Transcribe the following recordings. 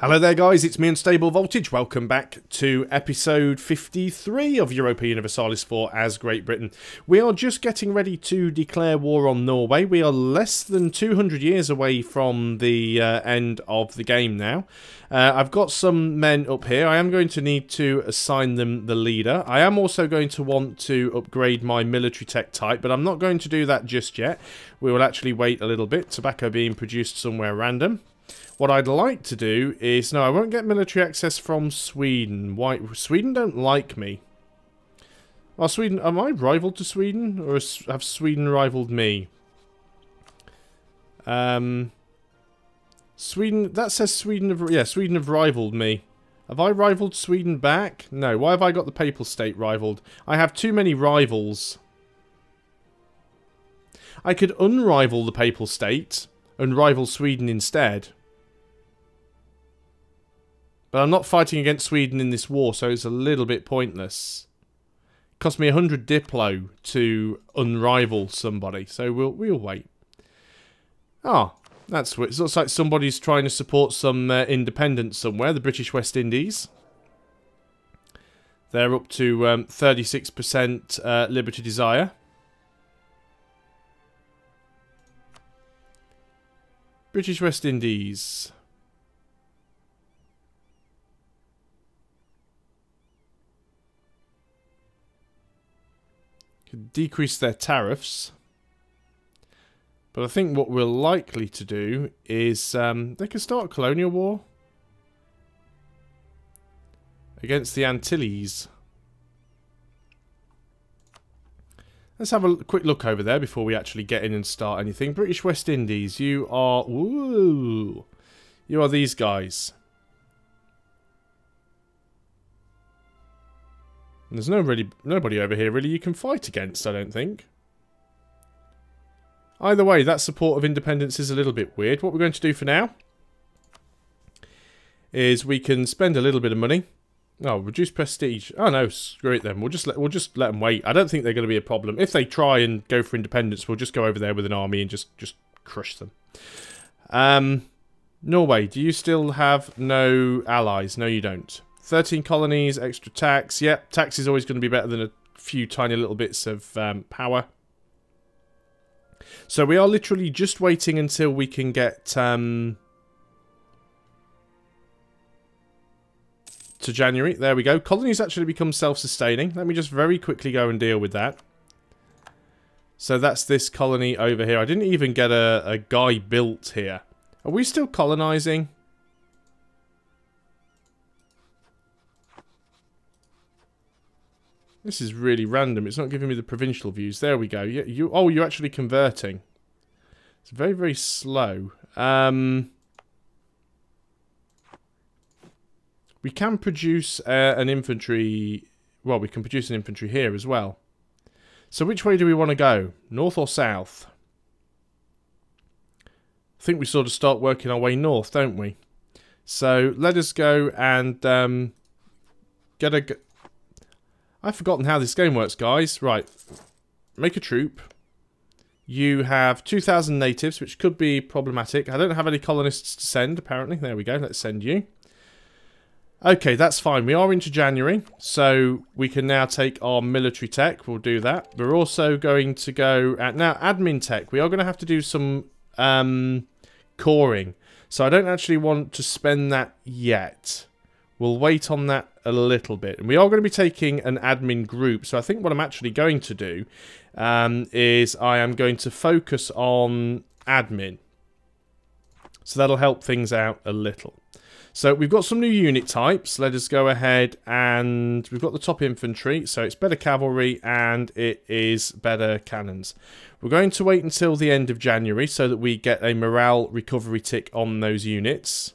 Hello there guys, it's me Unstable Voltage. Welcome back to episode 53 of Europa Universalis IV as Great Britain. We are just getting ready to declare war on Norway. We are less than 200 years away from the end of the game now. I've got some men up here. I am going to need to assign them the leader. I am also going to want to upgrade my military tech type, but I'm not going to do that just yet. We will actually wait a little bit. Tobacco being produced somewhere random. What I'd like to do is... No, I won't get military access from Sweden. Why? Sweden don't like me. Well, Sweden... Am I rivaled to Sweden? Or have Sweden rivaled me? Sweden... That says Sweden have... Yeah, Sweden have rivaled me. Have I rivaled Sweden back? No. Why have I got the Papal State rivaled? I have too many rivals. I could unrival the Papal State and rival Sweden instead. But I'm not fighting against Sweden in this war, so it's a little bit pointless. It cost me 100 Diplo to unrival somebody, so we'll wait. Ah, that's weird. It looks like somebody's trying to support some independence somewhere, the British West Indies. They're up to 36% Liberty Desire. British West Indies. Could decrease their tariffs. But I think what we're likely to do is they could start a colonial war against the Antilles. Let's have a quick look over there before we actually get in and start anything. British West Indies, you are... Ooh, you are these guys. There's nobody over here really you can fight against, I don't think. Either way, that support of independence is a little bit weird. What we're going to do for now is we can spend a little bit of money. Oh, reduce prestige. Oh no, screw it then. We'll just let them wait. I don't think they're going to be a problem. If they try and go for independence, we'll just go over there with an army and just crush them. Norway, do you still have no allies? No, you don't. 13 colonies, extra tax. Yep, tax is always going to be better than a few tiny little bits of power. So we are literally just waiting until we can get to January. There we go. Colonies actually become self-sustaining. Let me just very quickly go and deal with that. So that's this colony over here. I didn't even get a guy built here. Are we still colonizing? This is really random. It's not giving me the provincial views. There we go. Yeah, you're actually converting. It's very, very slow. We can produce an infantry... Well, we can produce an infantry here as well. So which way do we want to go? North or south? I think we sort of start working our way north, don't we? So let us go and get a... I've forgotten how this game works, guys. Right. Make a troop. You have 2,000 natives, which could be problematic. I don't have any colonists to send, apparently. There we go. Let's send you. Okay, that's fine. We are into January, so we can now take our military tech. We'll do that. We're also going to go at now admin tech. We are going to have to do some coring. So I don't actually want to spend that yet. We'll wait on that a little bit. And we are going to be taking an admin group. So I think what I'm actually going to do is I am going to focus on admin. So that'll help things out a little. So we've got some new unit types. Let us go ahead and we've got the top infantry. So it's better cavalry and it is better cannons. We're going to wait until the end of January so that we get a morale recovery tick on those units.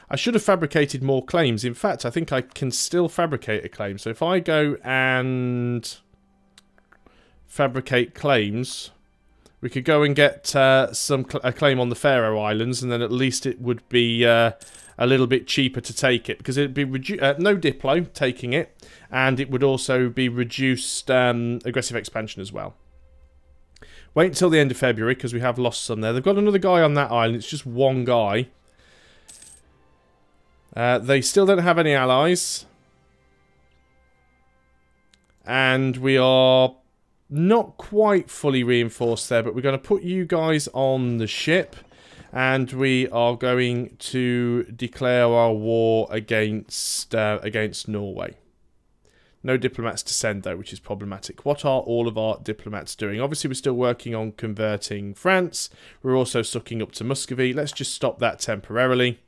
I should have fabricated more claims. In fact, I think I can still fabricate a claim. So if I go and fabricate claims, we could go and get a claim on the Faroe Islands, and then at least it would be a little bit cheaper to take it, because it would be no Diplo taking it, and it would also be reduced aggressive expansion as well. Wait until the end of February, because we have lost some there. They've got another guy on that island. It's just one guy. They still don't have any allies. And we are not quite fully reinforced there, but we're going to put you guys on the ship. And we are going to declare our war against Norway. No diplomats to send, though, which is problematic. What are all of our diplomats doing? Obviously, we're still working on converting France. We're also sucking up to Muscovy. Let's just stop that temporarily.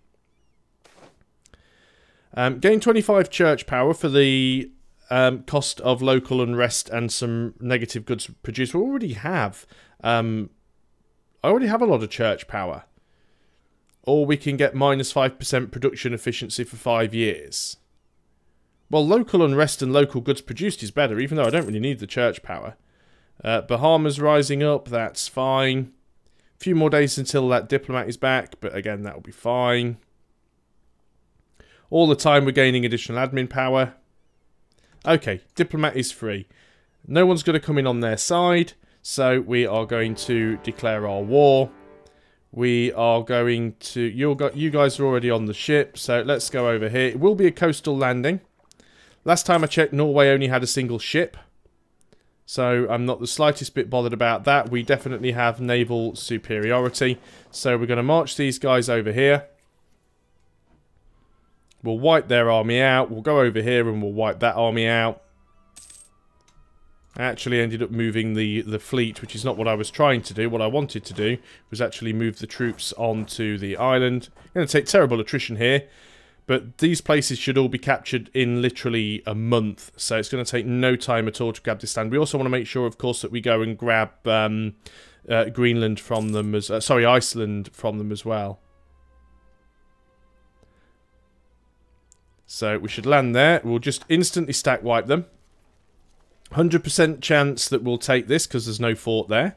Gain 25 church power for the cost of local unrest and some negative goods produced. We already have. I already have a lot of church power. Or we can get minus 5% production efficiency for 5 years. Well, local unrest and local goods produced is better, even though I don't really need the church power. Bahamas rising up, that's fine. A few more days until that diplomat is back, but again, that'll be fine. All the time we're gaining additional admin power. Okay, diplomat is free. No one's going to come in on their side, so we are going to declare our war. We are going to... You guys are already on the ship, so let's go over here. It will be a coastal landing. Last time I checked, Norway only had a single ship. So I'm not the slightest bit bothered about that. We definitely have naval superiority. So we're going to march these guys over here. We'll wipe their army out. We'll go over here and we'll wipe that army out. I actually ended up moving the fleet, which is not what I was trying to do. What I wanted to do was actually move the troops onto the island. I'm going to take terrible attrition here. But these places should all be captured in literally a month. So it's going to take no time at all to grab this land. We also want to make sure, of course, that we go and grab Greenland from them. Iceland from them as well. So we should land there. We'll just instantly stack wipe them. 100% chance that we'll take this because there's no fort there.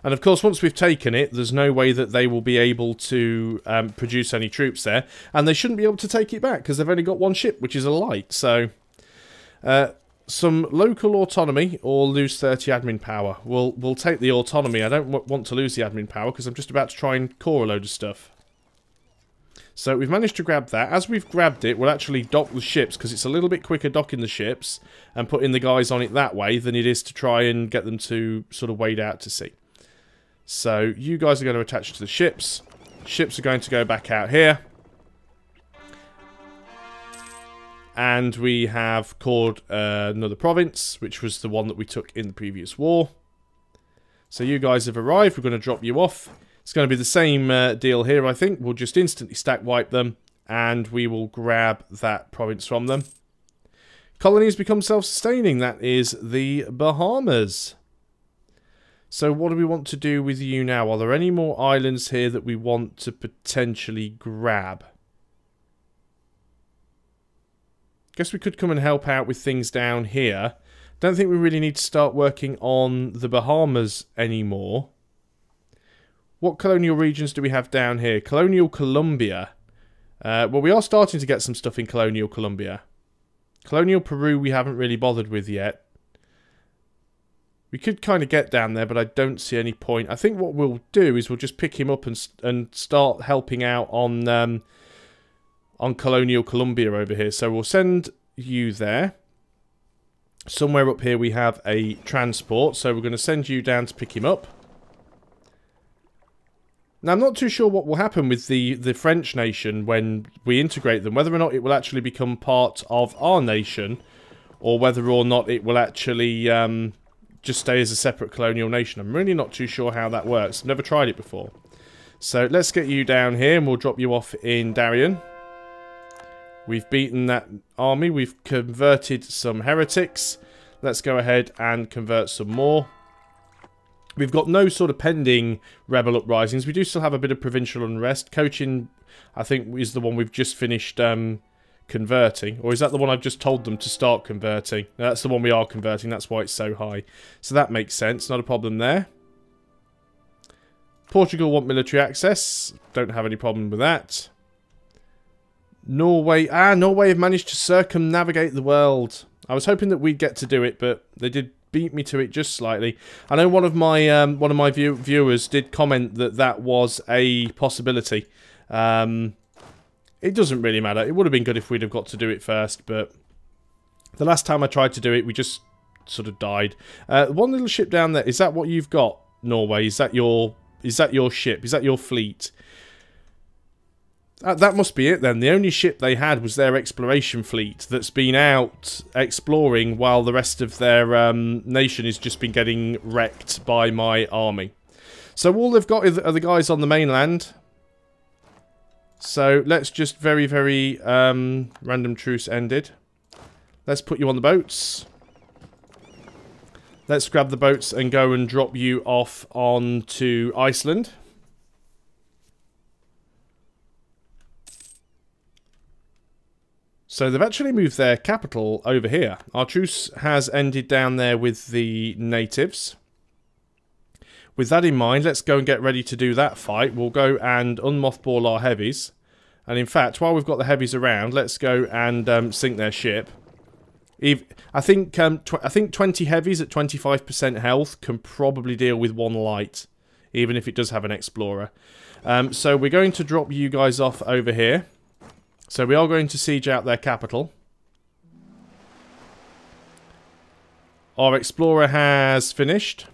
And of course, once we've taken it, there's no way that they will be able to produce any troops there. And they shouldn't be able to take it back because they've only got one ship, which is a light. So, some local autonomy or lose 30 admin power. We'll take the autonomy. I don't want to lose the admin power because I'm just about to try and core a load of stuff. So we've managed to grab that. As we've grabbed it, we'll actually dock the ships because it's a little bit quicker docking the ships and putting the guys on it that way than it is to try and get them to sort of wade out to sea. So you guys are going to attach to the ships. Ships are going to go back out here. And we have called another province, which was the one that we took in the previous war. So you guys have arrived. We're going to drop you off. It's going to be the same deal here, I think. We'll just instantly stack wipe them. And we will grab that province from them. Colonies become self-sustaining. That is the Bahamas. So what do we want to do with you now? Are there any more islands here that we want to potentially grab? Guess we could come and help out with things down here. Don't think we really need to start working on the Bahamas anymore. What colonial regions do we have down here? Colonial Colombia. Well, we are starting to get some stuff in Colonial Colombia. Colonial Peru we haven't really bothered with yet. We could kind of get down there, but I don't see any point. I think what we'll do is we'll just pick him up and start helping out on Colonial Colombia over here. So we'll send you there. Somewhere up here we have a transport, so we're going to send you down to pick him up. Now, I'm not too sure what will happen with the French nation when we integrate them. Whether or not it will actually become part of our nation, or whether or not it will actually... just stay as a separate colonial nation. I'm really not too sure how that works. I've never tried it before. So let's get you down here and we'll drop you off in Darien. We've beaten that army. We've converted some heretics. Let's go ahead and convert some more. We've got no sort of pending rebel uprisings. We do still have a bit of provincial unrest. Cochin, I think, is the one we've just finished converting. Or is that the one I've just told them to start converting? No, that's the one we are converting. That's why it's so high. So that makes sense. Not a problem there. Portugal want military access. Don't have any problem with that. Norway. Norway have managed to circumnavigate the world. I was hoping that we'd get to do it, but they did beat me to it just slightly. I know one of my viewers did comment that that was a possibility. It doesn't really matter. It would have been good if we'd have got to do it first, but the last time I tried to do it, we just sort of died. One little ship down there. Is that what you've got, Norway? Is that your ship? Is that your fleet? That must be it then. The only ship they had was their exploration fleet that's been out exploring while the rest of their nation has just been getting wrecked by my army. So all they've got are the guys on the mainland. So let's just very random truce ended. Let's put you on the boats. Let's grab the boats and go and drop you off onto Iceland. So they've actually moved their capital over here. Our truce has ended down there with the natives. With that in mind, let's go and get ready to do that fight. We'll go and unmothball our heavies. And in fact, while we've got the heavies around, let's go and sink their ship. I think 20 heavies at 25% health can probably deal with one light, even if it does have an explorer. So we're going to drop you guys off over here. So we are going to siege out their capital. Our explorer has finished.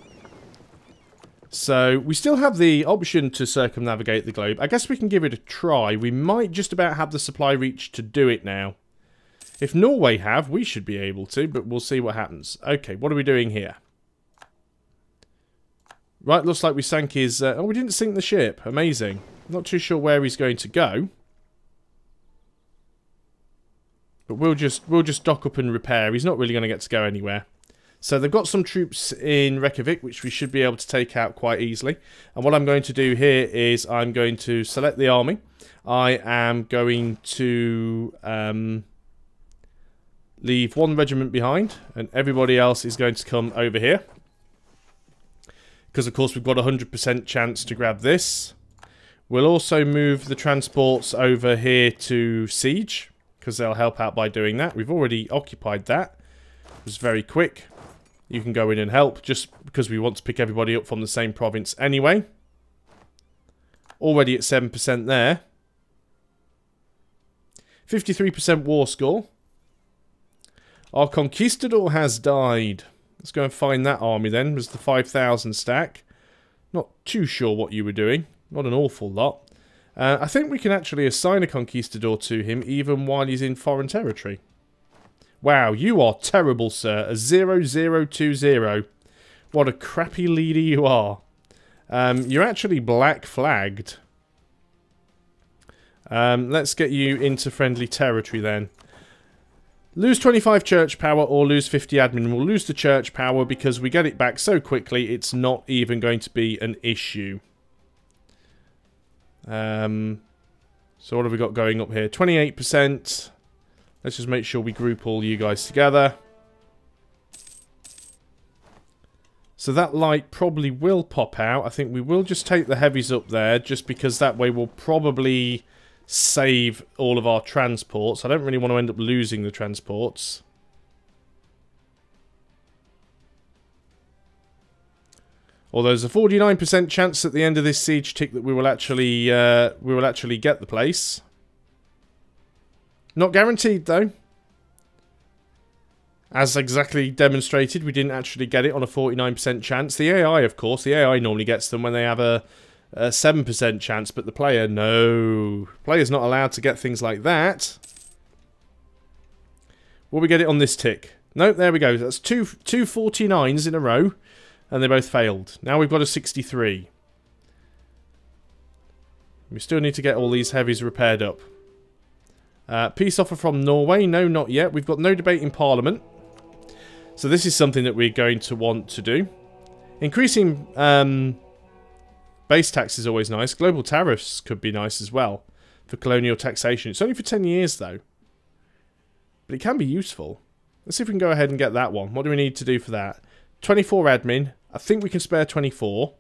So we still have the option to circumnavigate the globe. I guess we can give it a try. We might just about have the supply reach to do it now. If Norway have, we should be able to, but we'll see what happens. Okay, what are we doing here? Right, looks like we sank his... oh, we didn't sink the ship. Amazing. Not too sure where he's going to go. But we'll just dock up and repair. He's not really going to get to go anywhere. So they've got some troops in Reykjavik, which we should be able to take out quite easily. And what I'm going to do here is I'm going to select the army. I am going to leave one regiment behind, and everybody else is going to come over here. Because, of course, we've got a 100% chance to grab this. We'll also move the transports over here to siege, because they'll help out by doing that. We've already occupied that. It was very quick. You can go in and help, just because we want to pick everybody up from the same province anyway. Already at 7% there. 53% war score. Our conquistador has died. Let's go and find that army then. It was the 5,000 stack. Not too sure what you were doing. Not an awful lot. I think we can actually assign a conquistador to him even while he's in foreign territory. Wow, you are terrible, sir. A 0020. What a crappy leader you are. You're actually black flagged. Let's get you into friendly territory then. Lose 25 church power or lose 50 admin. We'll lose the church power because we get it back so quickly it's not even going to be an issue. So what have we got going up here? 28%. Let's just make sure we group all you guys together. So that light probably will pop out. I think we will just take the heavies up there, just because that way we'll probably save all of our transports. I don't really want to end up losing the transports. Although there's a 49% chance at the end of this siege tick that we will actually get the place. Not guaranteed though. As exactly demonstrated, we didn't actually get it on a 49% chance. The AI, of course, the AI normally gets them when they have a 7% chance, but the player, no. Player's not allowed to get things like that. Will we get it on this tick? No, there we go. That's two 49s in a row, and they both failed. Now we've got a 63. We still need to get all these heavies repaired up. Peace offer from Norway. No, not yet. We've got no debate in Parliament. So this is something that we're going to want to do. Increasing base tax is always nice. Global tariffs could be nice as well for colonial taxation. It's only for 10 years though. But it can be useful. Let's see if we can go ahead and get that one. What do we need to do for that? 24 admin. I think we can spare 24.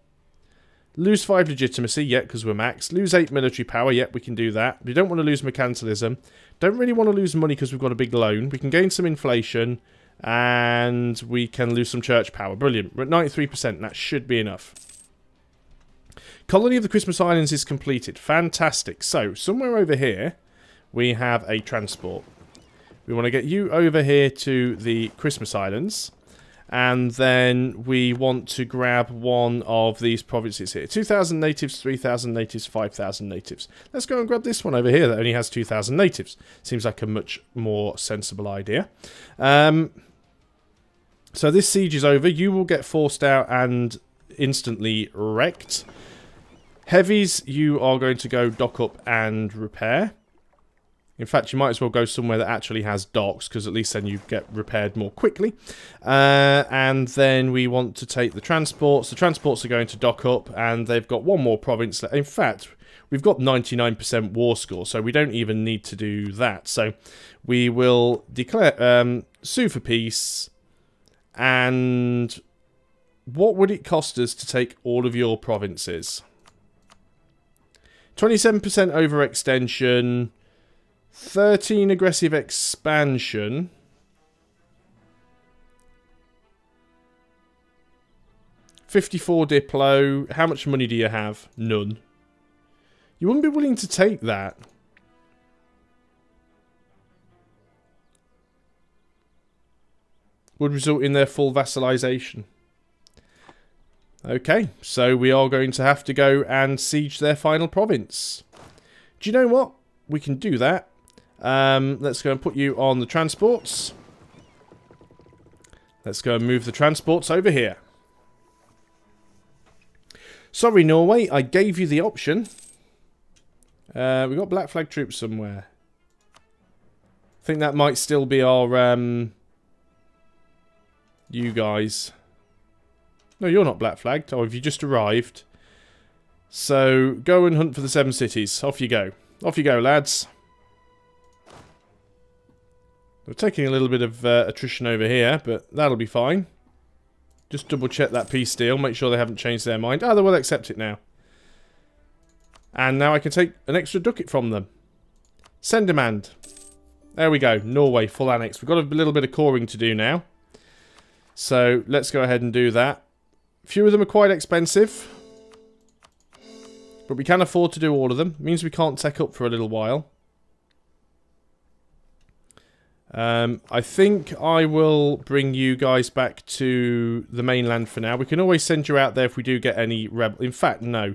Lose 5 legitimacy, yet because we're max. Lose 8 military power, yet we can do that. We don't want to lose mercantilism. Don't really want to lose money because we've got a big loan. We can gain some inflation. And we can lose some church power. Brilliant. We're at 93%. That should be enough. Colony of the Christmas Islands is completed. Fantastic. So, somewhere over here, we have a transport. We want to get you over here to the Christmas Islands. And then we want to grab one of these provinces here. 2,000 natives, 3,000 natives, 5,000 natives. Let's go and grab this one over here that only has 2,000 natives. Seems like a much more sensible idea. So this siege is over. You will get forced out and instantly wrecked. Heavies, you are going to go dock up and repair. In fact, you might as well go somewhere that actually has docks, because at least then you get repaired more quickly. And then we want to take the transports. The transports are going to dock up, and they've got one more province. In fact, we've got 99% war score, so we don't even need to do that. So we will declare sue for peace. And what would it cost us to take all of your provinces? 27% overextension. 13 aggressive expansion. $54 Diplo. How much money do you have? None. You wouldn't be willing to take that. Would result in their full vassalization. Okay, so we are going to have to go and siege their final province. Do you know what? We can do that. Let's go and put you on the transports. Let's go and move the transports over here. Sorry, Norway, I gave you the option. We got black flag troops somewhere. I think that might still be our, you guys. No, you're not black flagged. Oh, have you just arrived? So, go and hunt for the 7 cities. Off you go. Off you go, lads. We're taking a little bit of attrition over here, but that'll be fine. Just double check that peace deal, make sure they haven't changed their mind. Oh, they will accept it now. And now I can take an extra ducat from them. Send demand. There we go, Norway, full annex. We've got a little bit of coring to do now. So, let's go ahead and do that. A few of them are quite expensive. But we can afford to do all of them. It means we can't tech up for a little while. I think I will bring you guys back to the mainland for now. We can always send you out there if we do get any rebel. In fact, no.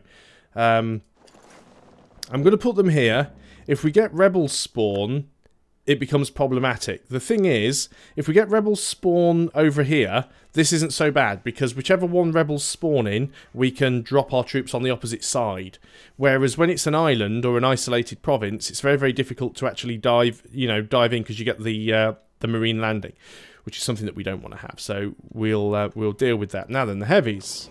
I'm going to put them here. If we get rebels spawn, it becomes problematic. The thing is, if we get rebels spawn over here, this isn't so bad, because whichever one rebels spawn in, we can drop our troops on the opposite side. Whereas when it's an island or an isolated province, it's very, very difficult to actually dive in, because you get the marine landing, which is something that we don't want to have. So we'll deal with that. Now then, the heavies.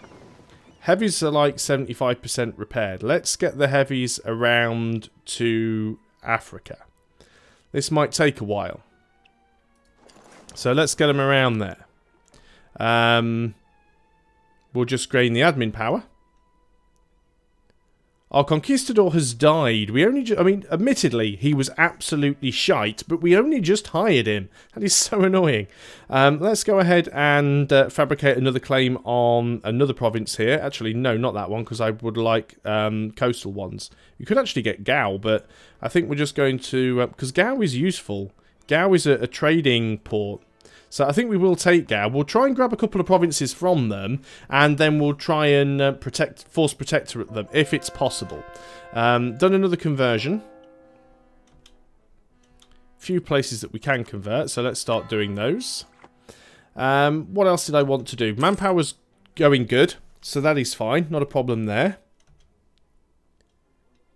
Heavies are like 75% repaired. Let's get the heavies around to Africa. This might take a while. So let's get them around there. We'll just gain the admin power. Our conquistador has died. We only admittedly, he was absolutely shite, but we only just hired him. That is so annoying. Let's go ahead and fabricate another claim on another province here. Actually, no, not that one, because I would like coastal ones. You could actually get Gao, but I think we're just going to... because Gao is useful. Gao is a trading port. So I think we will take Gao. We'll try and grab a couple of provinces from them, and then we'll try and force protectorate them, if it's possible. Done another conversion. Few places that we can convert, so let's start doing those. What else did I want to do? Manpower's going good, so that is fine. Not a problem there.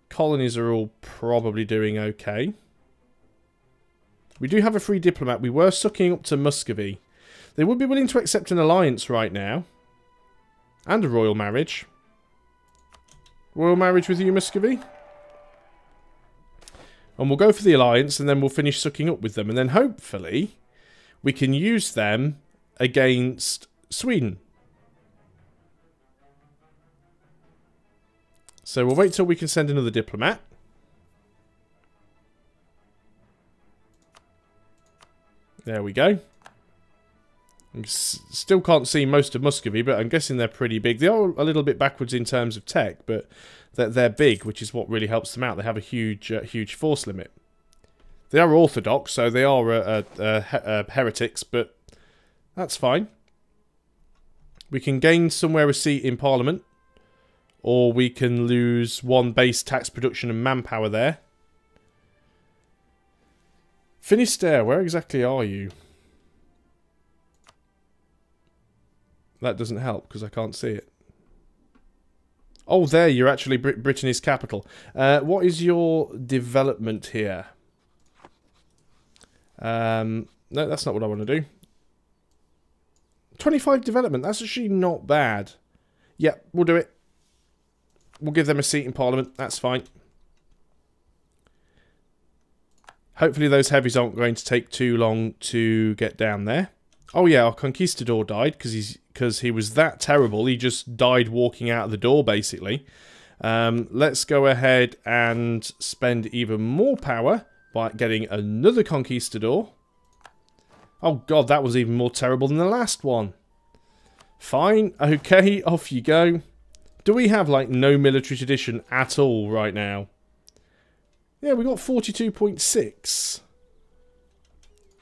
Colonies are all probably doing okay. We do have a free diplomat. We were sucking up to Muscovy. They would be willing to accept an alliance right now. And a royal marriage. Royal marriage with you, Muscovy. And we'll go for the alliance, and then we'll finish sucking up with them. And then hopefully we can use them against Sweden. So we'll wait till we can send another diplomat. There we go. Still can't see most of Muscovy, but I'm guessing they're pretty big. They are a little bit backwards in terms of tech, but they're big, which is what really helps them out. They have a huge force limit. They are Orthodox, so they are heretics, but that's fine. We can gain somewhere a seat in Parliament, or we can lose one base tax production and manpower there. Finisterre, where exactly are you? That doesn't help because I can't see it. Oh, there, you're actually Brittany's capital. What is your development here? No, that's not what I want to do. 25 development, that's actually not bad. Yeah, we'll do it. We'll give them a seat in Parliament, that's fine. Hopefully those heavies aren't going to take too long to get down there. Oh yeah, our Conquistador died because he was that terrible. He just died walking out of the door, basically. Let's go ahead and spend even more power by getting another Conquistador. Oh god, that was even more terrible than the last one. Fine, okay, off you go. Do we have, like, no military tradition at all right now? Yeah, we got 42.6.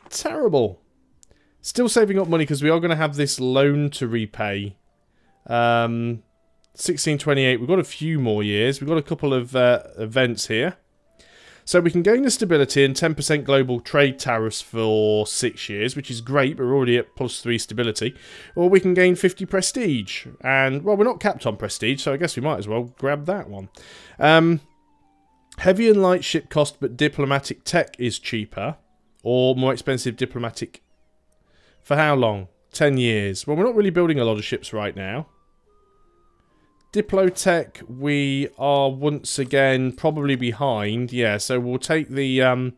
Terrible. Still saving up money because we are going to have this loan to repay. 1628. We've got a few more years. We've got a couple of events here. So we can gain the stability and 10% global trade tariffs for 6 years, which is great. We're already at +3 stability. Or we can gain 50 prestige. And, well, we're not capped on prestige, so I guess we might as well grab that one. Heavy and light ship cost, but diplomatic tech is cheaper. Or more expensive diplomatic. For how long? 10 years. Well, we're not really building a lot of ships right now. Diplotech, we are once again probably behind. Yeah, so we'll take the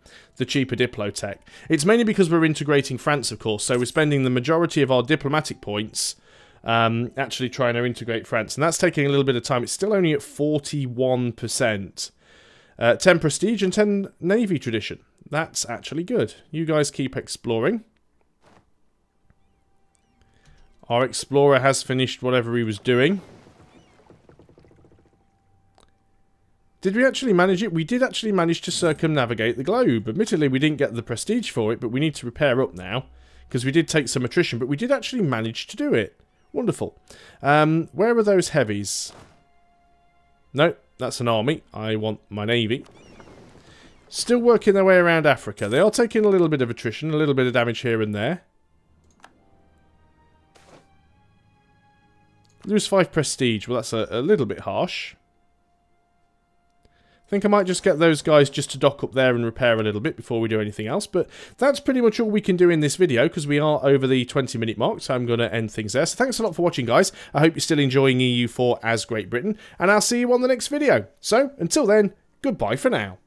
cheaper Diplotech. It's mainly because we're integrating France, of course. So we're spending the majority of our diplomatic points actually trying to integrate France. And that's taking a little bit of time. It's still only at 41%. 10 prestige and 10 navy tradition. That's actually good. You guys keep exploring. Our explorer has finished whatever he was doing. Did we actually manage it? We did actually manage to circumnavigate the globe. Admittedly, we didn't get the prestige for it, but we need to repair up now. Because we did take some attrition, but we did actually manage to do it. Wonderful. Where are those heavies? No, that's an army. I want my navy. Still working their way around Africa. They are taking a little bit of attrition, a little bit of damage here and there. Lose 5 prestige. Well, that's a little bit harsh. I think I might just get those guys just to dock up there and repair a little bit before we do anything else. But that's pretty much all we can do in this video because we are over the 20-minute mark. So I'm going to end things there. So thanks a lot for watching, guys. I hope you're still enjoying EU4 as Great Britain. And I'll see you on the next video. So until then, goodbye for now.